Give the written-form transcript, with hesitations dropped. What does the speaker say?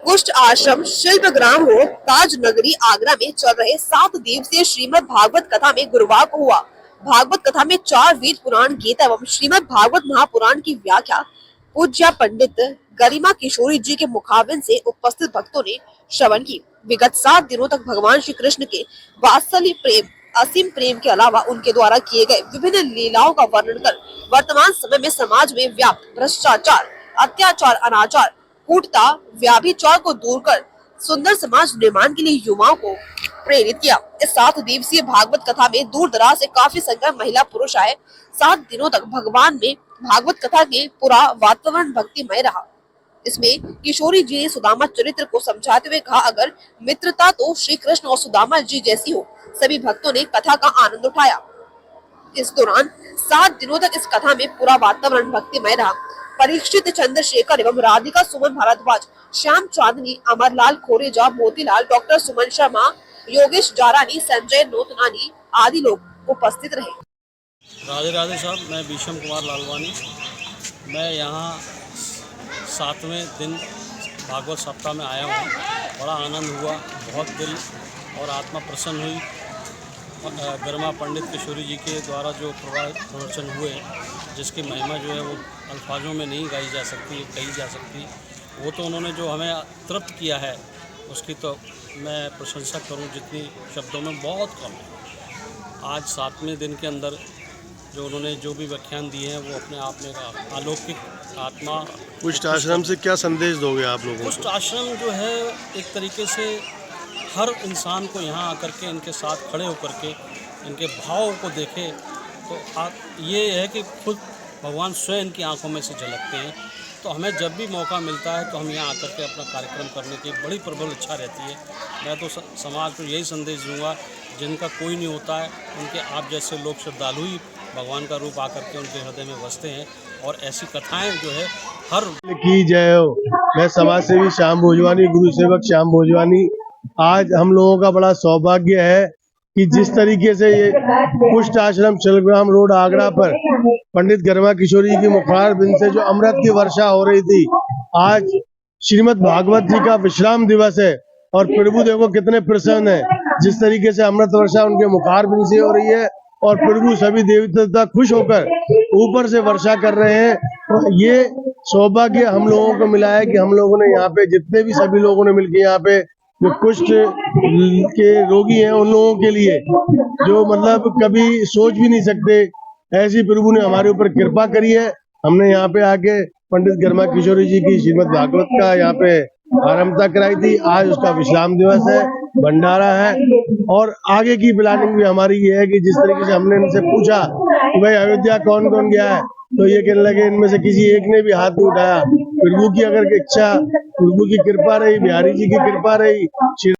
कुष्ठ आश्रम शिल्पग्राम रोड ताज नगरी आगरा में चल रहे 7 दिवसीय श्रीमद् भागवत कथा में गुरुवार को हुआ। भागवत कथा में 4 वेद पुराण गीता एवं श्रीमद् भागवत महापुराण की व्याख्या पूज्य पंडित गरिमा किशोरी जी के मुखाबिन से उपस्थित भक्तों ने श्रवण की। विगत 7 दिनों तक भगवान श्री कृष्ण के वात्सल्य प्रेम, असीम प्रेम के अलावा उनके द्वारा किए गए विभिन्न लीलाओं का वर्णन कर वर्तमान समय में समाज में व्याप्त भ्रष्टाचार, अत्याचार, अनाचार, कूटता, व्याभिचार को दूर कर सुंदर समाज निर्माण के लिए युवाओं को प्रेरित किया। इस 7 दिवसीय भागवत कथा में दूर दराज से काफी संख्या महिला पुरुष आए। 7 दिनों तक भगवान में भागवत कथा के पूरा वातावरण भक्तिमय रहा। इसमें किशोरी जी ने सुदामा चरित्र को समझाते हुए कहा, अगर मित्रता तो श्री कृष्ण और सुदामा जी जैसी हो। सभी भक्तों ने कथा का आनंद उठाया। इस दौरान 7 दिनों तक इस कथा में पूरा वातावरण भक्तिमय रहा। परीक्षित चंद्रशेखर एवं राधिका सुमन भारद्वाज, श्याम चांदनी, अमरलाल खोरेजा, मोतीलाल, डॉक्टर सुमन शर्मा, योगेश जारानी, संजय नोतनानी आदि लोग उपस्थित रहे। राधे राधे साहब, मैं भीषम कुमार लालवानी। मैं यहाँ 7वें दिन भागवत सप्ताह में आया हूँ। बड़ा आनंद हुआ, बहुत दिल और आत्मा प्रसन्न हुई। गरिमा पंडित किशोरी जी के द्वारा जो प्रवचन हुए, जिसकी महिमा जो है वो अल्फाजों में नहीं गाई जा सकती, कही जा सकती, वो तो उन्होंने जो हमें तृप्त किया है उसकी तो मैं प्रशंसा करूं जितनी शब्दों में बहुत कम है। आज 7वें दिन के अंदर जो उन्होंने जो भी व्याख्यान दिए हैं वो अपने आप में अलौकिक आत्मा। कुष्ठ आश्रम से क्या संदेश दोगे आप लोगों को? कुष्ठ आश्रम जो है एक तरीके से हर इंसान को यहाँ आकर के इनके साथ खड़े होकर के इनके भाव को देखे तो ये है कि खुद भगवान स्वयं इनकी आंखों में से झलकते हैं। तो हमें जब भी मौका मिलता है तो हम यहाँ आकर के अपना कार्यक्रम करने की बड़ी प्रबल इच्छा रहती है। मैं तो समाज को यही संदेश दूंगा, जिनका कोई नहीं होता है उनके आप जैसे लोग श्रद्धालु ही भगवान का रूप आकर के उनके हृदय में बसते हैं। और ऐसी कथाएं जो है हर की जय हो। मैं समाज सेवी श्याम भोजवानी, गुरु सेवक श्याम भोजवानी। आज हम लोगों का बड़ा सौभाग्य है कि जिस तरीके से ये कुष्ठ आश्रम शिल्पग्राम रोड आगरा पर पंडित गरिमा किशोरी की मुखार बिंद से जो अमृत की वर्षा हो रही थी, आज श्रीमद् भागवत जी का विश्राम दिवस है और प्रभु देखो कितने प्रसन्न है। जिस तरीके से अमृत वर्षा उनके मुखार बिंद से हो रही है और प्रभु सभी देवी देवता खुश होकर ऊपर से वर्षा कर रहे हैं। तो ये सौभाग्य हम लोगों को मिला है कि हम लोगों ने यहाँ पे जितने भी सभी लोगों ने मिलकर यहाँ पे जो कुष्ठ के रोगी हैं उन लोगों के लिए जो मतलब कभी सोच भी नहीं सकते, ऐसी प्रभु ने हमारे ऊपर कृपा करी है। हमने यहाँ पे आके पंडित गरिमा किशोरी जी की श्रीमद् भागवत का यहाँ पे आरंभता कराई थी। आज उसका विश्राम दिवस है, भंडारा है और आगे की प्लानिंग भी हमारी ये है कि जिस तरीके से हमने इनसे पूछा कि भाई अयोध्या कौन कौन गया है, तो ये कहने लगे इनमें से किसी एक ने भी हाथ नहीं उठाया। प्रभु की अगर इच्छा, प्रभु की कृपा रही, बिहारी जी की कृपा रही,